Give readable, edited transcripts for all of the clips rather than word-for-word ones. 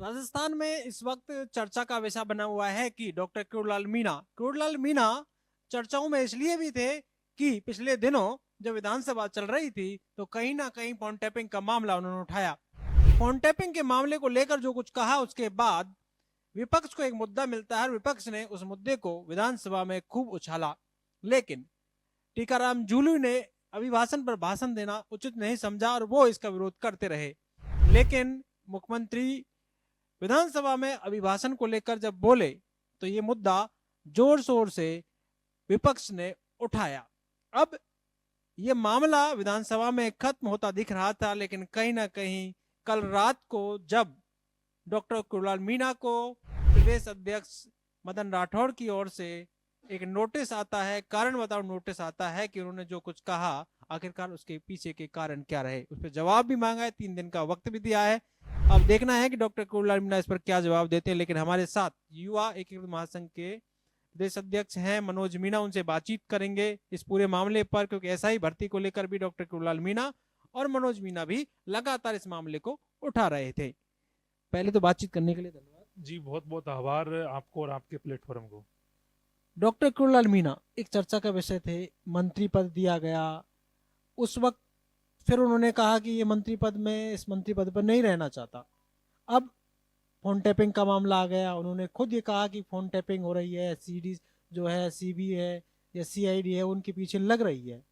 राजस्थान में इस वक्त चर्चा का विषय बना हुआ है कि डॉक्टर क्रोडलाल मीणा चर्चाओं में इसलिए भी थे कि पिछले दिनों जब विधानसभा चल रही थी तो कहीं ना कहीं फोन टैपिंग का मामला उन्होंने उठाया। फोन टैपिंग के मामले को लेकर जो कुछ कहा उसके बाद विपक्ष को एक मुद्दा मिलता है और विपक्ष ने उस मुद्दे को विधानसभा में खूब उछाला। लेकिन टीकाराम जूलू ने अभिभाषण पर भाषण देना उचित नहीं समझा और वो इसका विरोध करते रहे। लेकिन मुख्यमंत्री विधानसभा में अभिभाषण को लेकर जब बोले तो ये मुद्दा जोर शोर से विपक्ष ने उठाया। अब ये मामला विधानसभा में खत्म होता दिख रहा था, लेकिन कहीं ना कहीं कल रात को जब डॉक्टर क्रोडलाल मीणा को प्रदेश अध्यक्ष मदन राठौड़ की ओर से एक नोटिस आता है, कारण बताओ नोटिस आता है कि उन्होंने जो कुछ कहा आखिरकार उसके पीछे के कारण क्या रहे, उस पर जवाब भी मांगा है, 3 दिन का वक्त भी दिया है। अब देखना है कि डॉक्टर क्रोडलाल मीणा इस पर क्या जवाब देते हैं। लेकिन हमारे साथ युवा एकीकृत महासंघ के प्रदेश अध्यक्ष हैं मनोज मीणा, उनसे बातचीत करेंगे इस पूरे मामले पर, क्योंकि एसआई भर्ती को लेकर भी डॉक्टर क्रोडलाल मीणा और मनोज मीणा भी लगातार इस मामले को उठा रहे थे। पहले तो बातचीत करने के लिए धन्यवाद जी, बहुत बहुत आभार आपको और आपके प्लेटफॉर्म को। डॉक्टर क्रोडलाल मीणा एक चर्चा का विषय थे, मंत्री पद दिया गया उस वक्त, फिर उन्होंने कहा कि ये मंत्री पद में इस मंत्री पद पर नहीं रहना चाहता। अब फोन टैपिंग का मामला आ गया, उन्होंने खुद ये कहा कि फोन टैपिंग हो रही है, सीडी जो है सीबी है या सीआईडी है उनके पीछे लग रही है,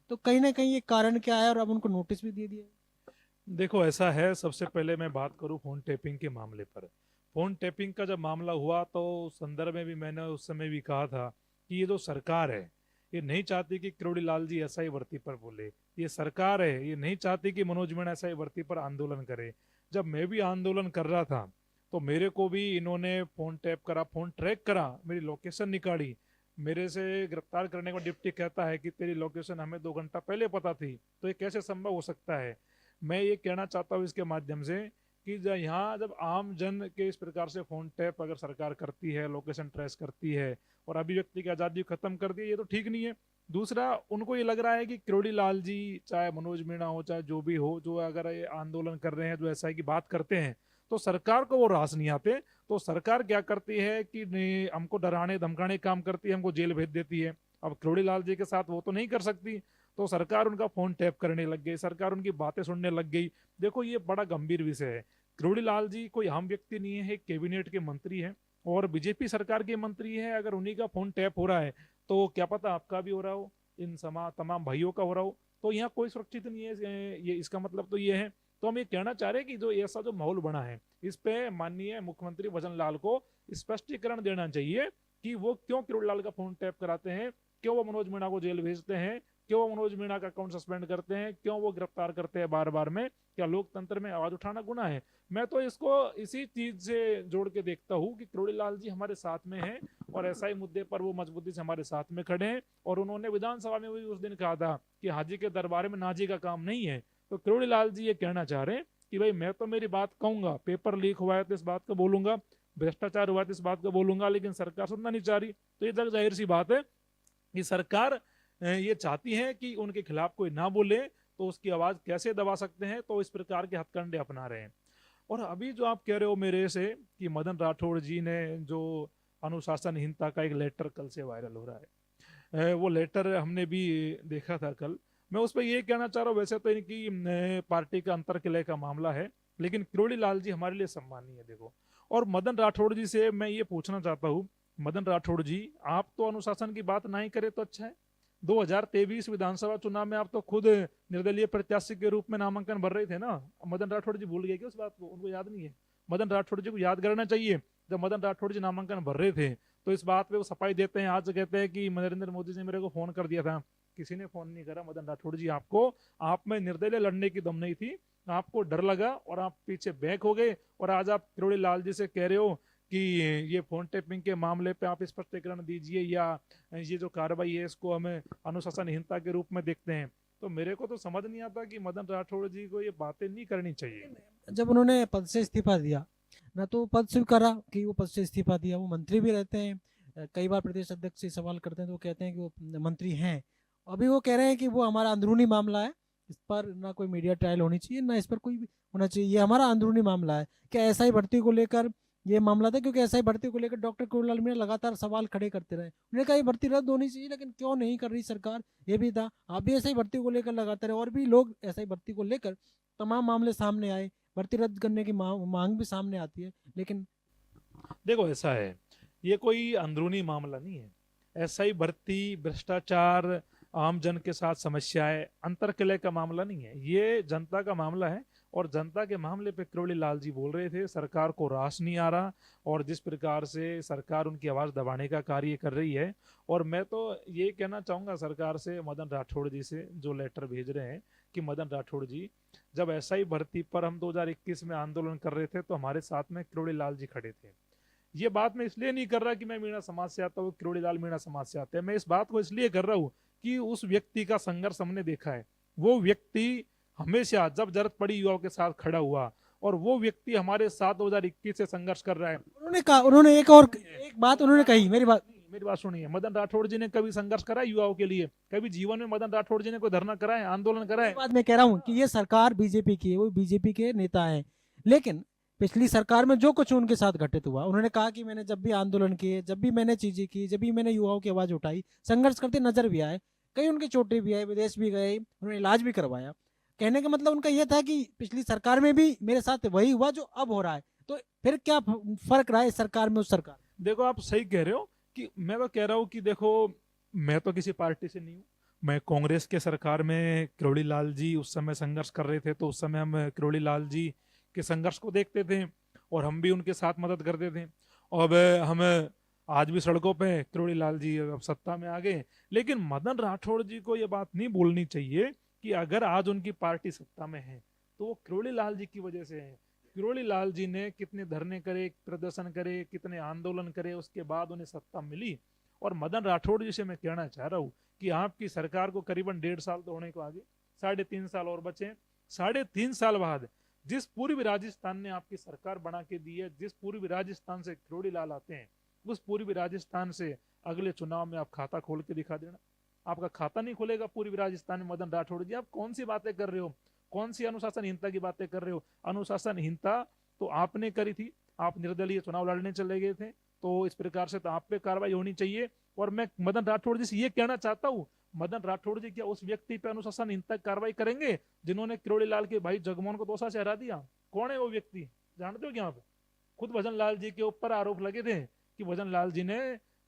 तो कहीं ना कहीं ये कारण क्या है और अब उनको नोटिस भी दे दिया। देखो, ऐसा है, सबसे पहले मैं बात करूं फोन टैपिंग के मामले पर। फोन टैपिंग का जब मामला हुआ तो उस संदर्भ में भी मैंने उस समय भी कहा था कि ये जो सरकार है ये नहीं चाहती कि क्रोडीलाल जी एसआई भर्ती पर बोले। ये सरकार है ये नहीं चाहती कि मनोज मीणा एसआई भर्ती पर आंदोलन करे। जब मैं भी आंदोलन कर रहा था तो मेरे को भी इन्होंने फोन टैप करा, फोन ट्रैक करा, मेरी लोकेशन निकाली। मेरे से गिरफ्तार करने को डिप्टी कहता है कि तेरी लोकेशन हमें 2 घंटा पहले पता थी, तो ये कैसे संभव हो सकता है। मैं ये कहना चाहता हूँ इसके माध्यम से कि यहाँ जब आम जन के इस प्रकार से फोन टैप अगर सरकार करती है, लोकेशन ट्रेस करती है और अभिव्यक्ति की आज़ादी खत्म कर दी है, ये तो ठीक नहीं है। दूसरा, उनको ये लग रहा है कि क्रोडीलाल जी चाहे मनोज मीणा हो चाहे जो भी हो, जो अगर ये आंदोलन कर रहे हैं, जो एसआई की बात करते हैं, तो सरकार को वो रास नहीं आते। तो सरकार क्या करती है कि हमको डराने धमकाने काम करती है, हमको जेल भेज देती है। अब क्रोडीलाल जी के साथ वो तो नहीं कर सकती, तो सरकार उनका फोन टैप करने लग गई, सरकार उनकी बातें सुनने लग गई। देखो, ये बड़ा गंभीर विषय है। क्रोडीलाल जी कोई आम व्यक्ति नहीं है, एक कैबिनेट के मंत्री हैं और बीजेपी सरकार के मंत्री है। अगर उन्हीं का फोन टैप हो रहा है तो क्या पता आपका भी हो रहा हो, इन तमाम भाइयों का हो रहा हो। तो यहाँ कोई सुरक्षित नहीं है, ये इसका मतलब तो ये है। तो हम ये कहना चाह रहे हैं कि जो ऐसा जो माहौल बना है, इस पे माननीय मुख्यमंत्री भजन लाल को स्पष्टीकरण देना चाहिए कि वो क्यों क्रोडीलाल का फोन टैप कराते हैं, क्यों वो मनोज मीणा को जेल भेजते हैं, क्यों वो मनोज मीणा का अकाउंट सस्पेंड करते हैं, क्यों वो गिरफ्तार करते हैं बार बार में। क्या लोकतंत्र में आवाज उठाना गुनाह है? मैं तो इसको इसी चीज से जोड़ के देखता हूँ कि क्रोडीलाल जी हमारे साथ में हैं और ऐसा ही मुद्दे पर वो मजबूती से हमारे साथ में खड़े हैं। और उन्होंने विधानसभा में भी उस दिन कहा था कि हाजी के दरबार में नाजी का काम नहीं है। तो क्रोडीलाल जी ये कहना चाह रहे हैं कि भाई मैं तो मेरी बात कहूंगा, पेपर लीक हुआ है तो इस बात को बोलूंगा, भ्रष्टाचार हुआ है तो इस बात को बोलूंगा, लेकिन सरकार सुनना नहीं चाह रही। तो ये जग जाहिर सी बात है कि सरकार ये चाहती है कि उनके खिलाफ कोई ना बोले, तो उसकी आवाज कैसे दबा सकते हैं, तो इस प्रकार के हथकंडे अपना रहे हैं। और अभी जो आप कह रहे हो मेरे से कि मदन राठौड़ जी ने जो अनुशासनहीनता का एक लेटर कल से वायरल हो रहा है, वो लेटर हमने भी देखा था कल। मैं उस पर ये कहना चाह रहा हूँ, वैसे तो इनकी पार्टी का अंतर्कलह का मामला है, लेकिन क्रोडीलाल जी हमारे लिए सम्मानीय है। देखो, और मदन राठौड़ जी से मैं ये पूछना चाहता हूँ, मदन राठौड़ जी, आप तो अनुशासन की बात नहीं करे तो अच्छा है। 2023 विधानसभा चुनाव में आप तो खुद निर्दलीय प्रत्याशी के रूप में नामांकन भर रहे थे ना। मदन राठौड़ जी भूल गए क्या उस बात को? उनको याद नहीं है? मदन राठौड़ जी को याद करना चाहिए। जब मदन राठौड़ जी नामांकन भर रहे थे तो इस बात पे वो सफाई देते हैं, आज कहते हैं कि नरेंद्र मोदी ने मेरे को फोन कर दिया था। किसी ने फोन नहीं करा मदन राठौड़ जी आपको। आप में निर्दलीय लड़ने की दम नहीं थी, आपको डर लगा और आप पीछे बैक हो गए। और आज आप क्रोडीलाल जी से कह रहे हो कि ये फोन टेपिंग के मामले पे आप स्पष्टीकरण दीजिए, या ये जो कार्रवाई है इसको हमें अनुशासनहीनता के रूप में देखते हैं। तो मेरे को तो समझ नहीं आता कि मदन राठौड़ जी को ये बातें नहीं करनी चाहिए। जब उन्होंने पद से इस्तीफा दिया ना, तो पद स्वीकारा कि वो पद से इस्तीफा दिया, वो मंत्री भी रहते हैं। कई बार प्रदेश अध्यक्ष से सवाल करते हैं तो वो कहते हैं कि वो मंत्री हैं। अभी वो कह रहे हैं कि वो हमारा अंदरूनी मामला है, इस पर ना कोई मीडिया ट्रायल होनी चाहिए, ना इस पर कोई भी होना चाहिए। ये हमारा अंदरूनी मामला है। क्या एसआई भर्ती को लेकर ये मामला था, क्योंकि एसआई भर्ती को लेकर डॉक्टर कुरलाल मीणा लगातार सवाल खड़े करते रहे। उन्होंने कहा ये भर्ती रद्द होनी चाहिए, लेकिन क्यों नहीं कर रही सरकार, ये भी था। आप भी एसआई भर्ती को लेकर लगातार, और भी लोग एसआई भर्ती को लेकर तमाम मामले सामने आए, भर्ती रद्द करने की मांग भी सामने आती है, लेकिन देखो ऐसा है, ये कोई अंदरूनी मामला नहीं है। एसआई भर्ती, भ्रष्टाचार, आम जन के साथ समस्याएं अंतरकलह का मामला नहीं है, ये जनता का मामला है। और जनता के मामले पे किरोड़ी लाल जी बोल रहे थे, सरकार को रास नहीं आ रहा, और जिस प्रकार से सरकार उनकी आवाज दबाने का कार्य कर रही है। और मैं तो ये कहना चाहूंगा सरकार से, मदन राठौड़ जी से जो लेटर भेज रहे हैं, कि मदन राठौड़ जी, जब एसआई भर्ती पर हम 2021 में आंदोलन कर रहे थे तो हमारे साथ में किरोड़ी लाल जी खड़े थे। ये बात मैं इसलिए नहीं कर रहा कि मैं मीणा समाज से आता हूँ, किरोड़ी लाल मीणा समाज से आते हैं। मैं इस बात को इसलिए कर रहा हूँ कि उस व्यक्ति का संघर्ष हमने देखा है। वो व्यक्ति हमेशा जब जरूरत पड़ी युवाओं के साथ खड़ा हुआ, और वो व्यक्ति हमारे साथ 2021 से संघर्ष कर रहा है। उन्होंने कहा, उन्होंने एक बात उन्होंने कही, मेरी बात सुनिए, मदन राठौड़ जी ने कभी संघर्ष करा है युवाओं के लिए? कभी जीवन में मदन राठौड़ जी ने कोई धरना करा है, आंदोलन करा है? बात मैं कह रहा हूँ कि ये सरकार बीजेपी की है, वो बीजेपी के नेता हैं, लेकिन पिछली सरकार में जो कुछ उनके साथ घटित हुआ, उन्होंने कहा कि मैंने जब भी आंदोलन किए, जब भी मैंने चीजें की, जब भी मैंने युवाओं की आवाज उठाई, संघर्ष करते नजर भी आए, कई उनके चोटें भी आए, विदेश भी गए, उन्होंने इलाज भी करवाया। कहने का मतलब उनका यह था कि पिछली सरकार में भी मेरे साथ वही हुआ जो अब हो रहा है, तो फिर क्या फर्क रहा है इस सरकार में उस सरकार? देखो आप सही कह रहे हो, कि मैं तो कह रहा हूँ कि देखो, मैं तो किसी पार्टी से नहीं हूँ। मैं कांग्रेस के सरकार में किरोड़ी लाल जी उस समय संघर्ष कर रहे थे, तो उस समय हम किरोड़ी लाल जी के संघर्ष को देखते थे, और हम भी उनके साथ मदद करते थे। अब हम आज भी सड़कों पे, किरोड़ी लाल जी अब सत्ता में आ गए। लेकिन मदन राठौड़ जी को ये बात नहीं बोलनी चाहिए कि अगर आज उनकी पार्टी सत्ता में है तो वो किरोड़ी लाल जी की वजह से है। किरोड़ी लाल जी ने कितने धरने करे, प्रदर्शन करे, कितने आंदोलन करे, उसके बाद उन्हें सत्ता मिली। और मदन राठौड़ जी से मैं कहना चाह रहा हूँ कि आपकी सरकार को करीबन 1.5 साल तो होने को आगे, 3.5 साल और बचे। 3.5 साल बाद जिस पूर्वी राजस्थान ने आपकी सरकार बना के दी है, जिस पूर्वी राजस्थान से किरोड़ी लाल आते हैं, उस पूर्वी राजस्थान से अगले चुनाव में आप खाता खोल के दिखा देना। आपका खाता नहीं खुलेगा पूर्वी राजस्थान में। मदन राठौड़ जी, आप कौन सी बातें कर रहे हो? कौन सी अनुशासनहीनता की बातें कर रहे हो? अनुशासनहीनता तो आपने करी थी, आप निर्दलीय चुनाव लड़ने चले गए थे, तो इस प्रकार से तो आप पे कार्रवाई होनी चाहिए। और मैं मदन राठौड़ जी से ये कहना चाहता हूँ, मदन राठौड़ जी क्या उस व्यक्ति पे अनुशासनहीनता कार्रवाई करेंगे जिन्होंने किरोड़ी लाल के भाई जगमोहन को दोषा से हरा दिया? कौन है वो व्यक्ति, जानते हो क्या आप? खुद भजन लाल जी के ऊपर आरोप लगे थे कि भजन लाल जी ने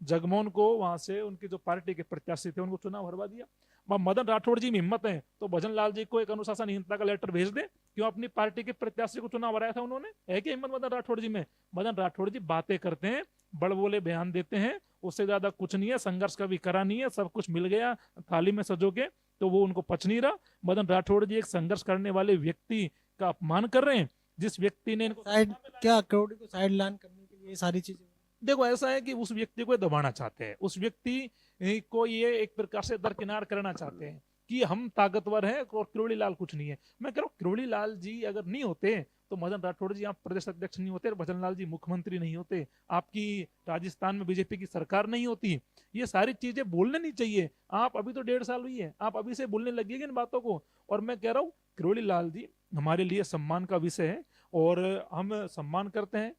जगमोहन को वहां से, उनकी जो पार्टी के प्रत्याशी थे, उनको चुनाव हरवा दिया। मदन राठौड़ जी में हिम्मत है तो भजन लाल जी को एक अनुशासनहीनता का लेटर भेज दे, क्यों अपनी पार्टी के प्रत्याशी को चुनाव हराया था उन्होंने? है क्या हिम्मत मदन राठौड़ जी में? मदन राठौड़ जी बातें करते हैं, बड़बोले बयान देते हैं, उससे ज्यादा कुछ नहीं है। संघर्ष कभी करा नहीं है, सब कुछ मिल गया थाली में सजो के, तो वो उनको पच नहीं रहा। मदन राठौड़ जी एक संघर्ष करने वाले व्यक्ति का अपमान कर रहे हैं, जिस व्यक्ति ने साइड क्या करोड़ी को साइड लाइन करने के लिए ये सारी चीजें? देखो ऐसा है कि उस व्यक्ति को दबाना चाहते हैं, उस व्यक्ति को ये एक प्रकार से दरकिनार करना चाहते हैं कि हम ताकतवर हैं और किरोड़ी लाल कुछ नहीं है। मैं कह रहा हूँ किरोड़ी लाल जी अगर नहीं होते तो मदन राठौड़ जी आप प्रदेश अध्यक्ष नहीं होते, भजन लाल जी मुख्यमंत्री नहीं होते, आपकी राजस्थान में बीजेपी की सरकार नहीं होती। ये सारी चीजें बोलने नहीं चाहिए। आप अभी तो 1.5 साल हुई है, आप अभी से बोलने लगिएगा इन बातों को। और मैं कह रहा हूँ किरोड़ी लाल जी हमारे लिए सम्मान का विषय है, और हम सम्मान करते हैं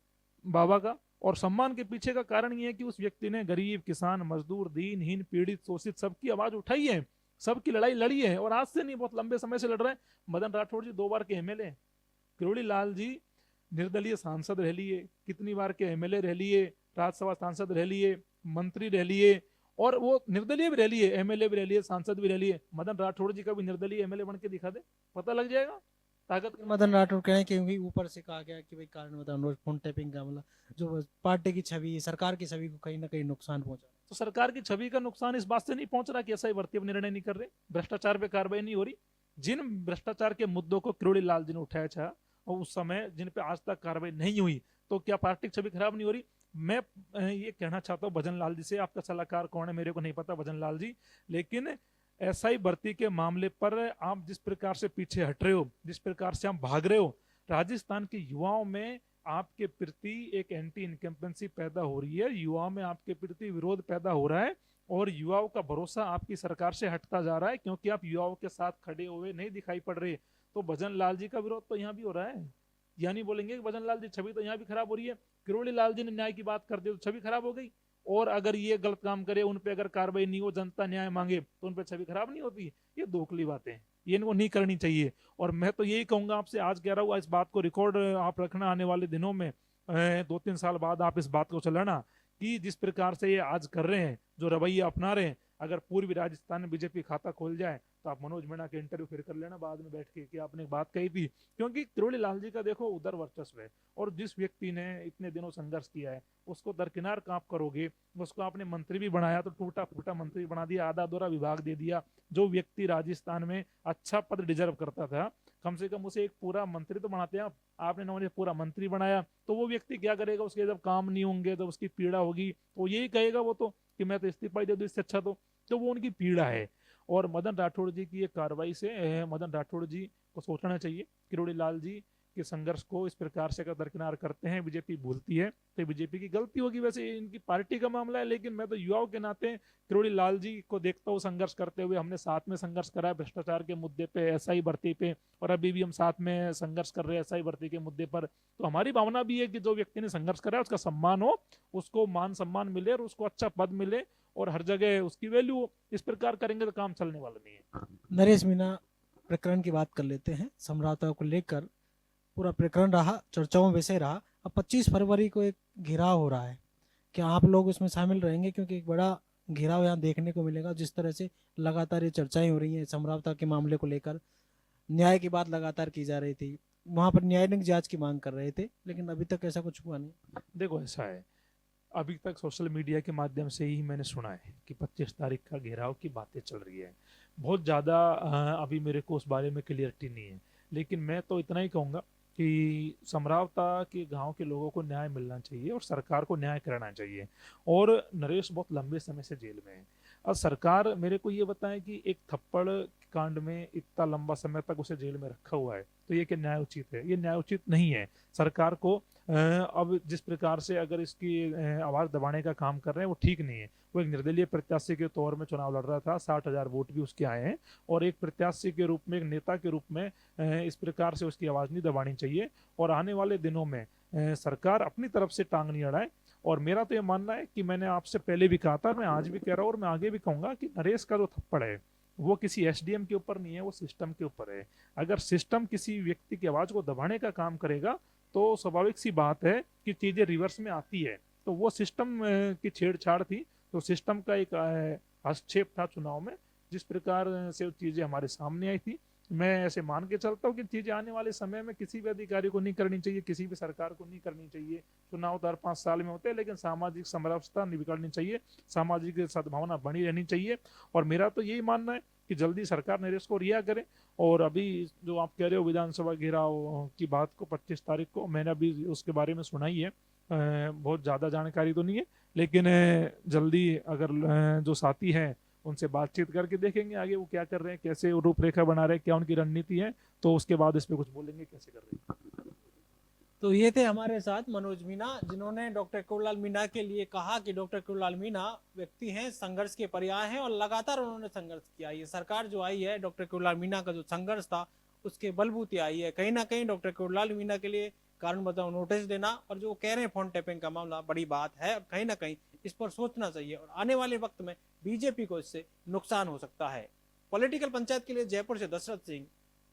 बाबा का। और सम्मान के पीछे का कारण ये है कि उस व्यक्ति ने गरीब, किसान, मजदूर, दीनहीन, पीड़ित, शोषित सबकी आवाज उठाई है, सबकी लड़ाई लड़ी है, और आज से नहीं बहुत लंबे समय से लड़ रहे हैं। मदन राठौड़ जी 2 बार के एमएलए, किरोड़ी लाल जी निर्दलीय सांसद रह लिए, कितनी बार के एमएलए रह लिए, राज्यसभा सांसद रह लिए, मंत्री रह लिए, और वो निर्दलीय भी रह लिए, एमएलए भी रह लिए, सांसद भी रह लिए। मदन राठौड़ जी का भी निर्दलीय एमएलए बन के दिखा दे, पता लग जाएगा ताकत। मदन राठौड़ कहें क्योंकि ऊपर से कहा गया कि भाई कारण बताओ फोन टैपिंग का मामला जो पार्टी की छवि, सरकार की छवि को कहीं ना कहीं नुकसान पहुंचा। तो सरकार की छवि का नुकसान इस बात से नहीं पहुंच रहा कि ऐसा ही भर्ती निर्णय नहीं कर रहे, भ्रष्टाचार पे कार्रवाई नहीं हो रही। जिन भ्रष्टाचार के मुद्दों को किरोड़ी लाल जी ने उठाया था और उस समय जिन पे आज तक कार्रवाई नहीं हुई, तो क्या पार्टी की छवि खराब नहीं हो रही? मैं ये कहना चाहता हूँ भजन लाल जी से, आपका सलाहकार कौन है मेरे को नहीं पता भजन लाल जी, लेकिन एसआई भर्ती के मामले पर आप जिस प्रकार से पीछे हट रहे हो, जिस प्रकार से आप भाग रहे हो, राजस्थान के युवाओं में आपके प्रति एक एंटी इनकम्पेंसी पैदा हो रही है, युवाओं में आपके प्रति विरोध पैदा हो रहा है। और युवाओं का भरोसा आपकी सरकार से हटता जा रहा है, क्योंकि आप युवाओं के साथ खड़े हुए नहीं दिखाई पड़ रहे। तो भजन लाल जी का विरोध तो यहाँ भी हो रहा है। यानी बोलेंगे कि भजन लाल जी छवि तो यहाँ भी खराब हो रही है, किरोड़ी लाल जी ने न्याय की बात कर दी तो छवि खराब हो गई। और अगर ये गलत काम करे, उन पे अगर कार्रवाई नहीं हो, जनता न्याय मांगे, तो उन पे छवि खराब नहीं होती। ये दोखली बातें हैं, ये इनको नहीं करनी चाहिए। और मैं तो यही कहूंगा आपसे, आज कह रहा हूँ, इस बात को रिकॉर्ड आप रखना आने वाले दिनों में, 2-3 साल बाद आप इस बात को चलाना कि जिस प्रकार से ये आज कर रहे हैं, जो रवैया अपना रहे हैं, अगर पूर्वी राजस्थान में बीजेपी खाता खोल जाए तो आप मनोज मीणा के इंटरव्यू फिर कर लेना बाद में बैठ के कि आपने एक बात कही थी। क्योंकि किरोड़ी लाल जी का देखो उधर वर्चस्व है, और जिस व्यक्ति ने इतने दिनों संघर्ष किया है उसको दरकिनार काम करोगे। उसको आपने मंत्री भी बनाया तो टूटा फूटा मंत्री बना दिया, आधा अधूरा विभाग दे दिया। जो व्यक्ति राजस्थान में अच्छा पद डिजर्व करता था, कम से कम उसे एक पूरा मंत्री तो बनाते हैं। आपने ना उन्हें पूरा मंत्री बनाया, तो वो व्यक्ति क्या करेगा? उसके जब काम नहीं होंगे तो उसकी पीड़ा होगी, तो यही कहेगा वो तो कि मैं तो इस्तीफा ही दे दूं इससे अच्छा। तो वो उनकी पीड़ा है। और मदन राठौड़ जी की ये कार्रवाई से मदन राठौड़ जी को सोचना चाहिए, किरोड़ी लाल जी के संघर्ष को इस प्रकार से अगर दरकिनार करते हैं, बीजेपी भूलती है, तो बीजेपी की गलती होगी। वैसे इनकी पार्टी का मामला है, लेकिन मैं तो युवाओं के नाते किरोड़ी लाल जी को देखता हूँ संघर्ष करते हुए। हमने साथ में संघर्ष करा है भ्रष्टाचार के मुद्दे पे, एसआई भर्ती पे, और अभी भी हम साथ में संघर्ष कर रहे हैं एसआई भर्ती के मुद्दे पर। तो हमारी भावना भी है कि जो व्यक्ति ने संघर्ष करा है उसका सम्मान हो, उसको मान सम्मान मिले और उसको अच्छा पद मिले और हर जगह उसकी वैल्यू हो। इस प्रकार करेंगे तो काम चलने वाला नहीं है। नरेश मीणा प्रकरण की बात कर लेते हैं। समझौता को लेकर पूरा प्रकरण रहा, चर्चाओं में वैसे रहा। अब 25 फरवरी को एक घेराव हो रहा है, क्या आप लोग उसमें शामिल रहेंगे? क्योंकि एक बड़ा घेराव यहाँ देखने को मिलेगा। जिस तरह से लगातार ये चर्चाएं हो रही हैं समझौता के मामले को लेकर, न्याय की बात लगातार की जा रही थी, वहां पर न्यायिक जांच की मांग कर रहे थे, लेकिन अभी तक ऐसा कुछ हुआ नहीं। देखो ऐसा है, अभी तक सोशल मीडिया के माध्यम से ही मैंने सुना है कि 25 तारीख का घेराव की बातें चल रही है। बहुत ज़्यादा अभी मेरे को उस बारे में क्लियरिटी नहीं है, लेकिन मैं तो इतना ही कहूँगा कि समरावता के गांव के लोगों को न्याय मिलना चाहिए और सरकार को न्याय कराना चाहिए। और नरेश बहुत लंबे समय से जेल में है। और सरकार मेरे को ये बताए कि एक थप्पड़ कांड में इतना लंबा समय तक उसे जेल में रखा हुआ है, तो ये क्या न्याय उचित है? ये न्याय उचित नहीं है। सरकार को अब जिस प्रकार से अगर इसकी आवाज दबाने का काम कर रहे हैं वो ठीक नहीं है। वो एक निर्दलीय प्रत्याशी के तौर में चुनाव लड़ रहा था, 60,000 वोट भी उसके आए हैं, और एक प्रत्याशी के रूप में, एक नेता के रूप में इस प्रकार से उसकी आवाज नहीं दबानी चाहिए। और आने वाले दिनों में सरकार अपनी तरफ से टांग नहीं अड़ाए। और मेरा तो ये मानना है कि मैंने आपसे पहले भी कहा था, मैं आज भी कह रहा हूँ और मैं आगे भी कहूंगा कि नरेश का जो थप्पड़ है वो किसी एसडीएम के ऊपर नहीं है, वो सिस्टम के ऊपर है। अगर सिस्टम किसी व्यक्ति की आवाज को दबाने का काम करेगा तो स्वाभाविक सी बात है कि चीजें रिवर्स में आती है। तो वो सिस्टम की छेड़छाड़ थी, तो सिस्टम का एक हस्तक्षेप था चुनाव में। जिस प्रकार से चीजें हमारे सामने आई थी, मैं ऐसे मान के चलता हूँ कि चीजें आने वाले समय में किसी भी अधिकारी को नहीं करनी चाहिए, किसी भी सरकार को नहीं करनी चाहिए। चुनाव तो हर 5 साल में होते हैं, लेकिन सामाजिक समरसता नहीं बिगड़नी चाहिए, सामाजिक सद्भावना बनी रहनी चाहिए। और मेरा तो यही मानना है कि जल्दी सरकार नरेश को रिहा करे। और अभी जो आप कह रहे हो विधानसभा घेराव की बात को 25 तारीख को, मैंने अभी उसके बारे में सुना ही है। बहुत ज़्यादा जानकारी तो नहीं है, लेकिन जल्दी अगर जो साथी हैं उनसे बातचीत करके देखेंगे आगे वो क्या कर रहे हैं, कैसे रूपरेखा बना रहे हैं, क्या उनकी रणनीति है, तो उसके बाद इस पे कुछ बोलेंगे कैसे कर रहे हैं। तो ये थे हमारे साथ मनोज मीणा, जिन्होंने डॉक्टर किरोड़ीलाल मीणा के लिए कहा कि डॉक्टर किरोड़ीलाल मीणा व्यक्ति हैं, संघर्ष के पर्याय हैं, और लगातार उन्होंने संघर्ष किया। ये सरकार जो आई है, डॉक्टर किरोड़ीलाल मीणा का जो संघर्ष था उसके बलबूते आई है। कहीं ना कहीं डॉक्टर किरोड़ीलाल मीणा के लिए कारण बताओ नोटिस देना और जो कह रहे हैं फोन टैपिंग का मामला बड़ी बात है, और कहीं ना कहीं इस पर सोचना चाहिए, और आने वाले वक्त में बीजेपी को इससे नुकसान हो सकता है। पॉलिटिकल पंचायत के लिए जयपुर से दशरथ सिंह,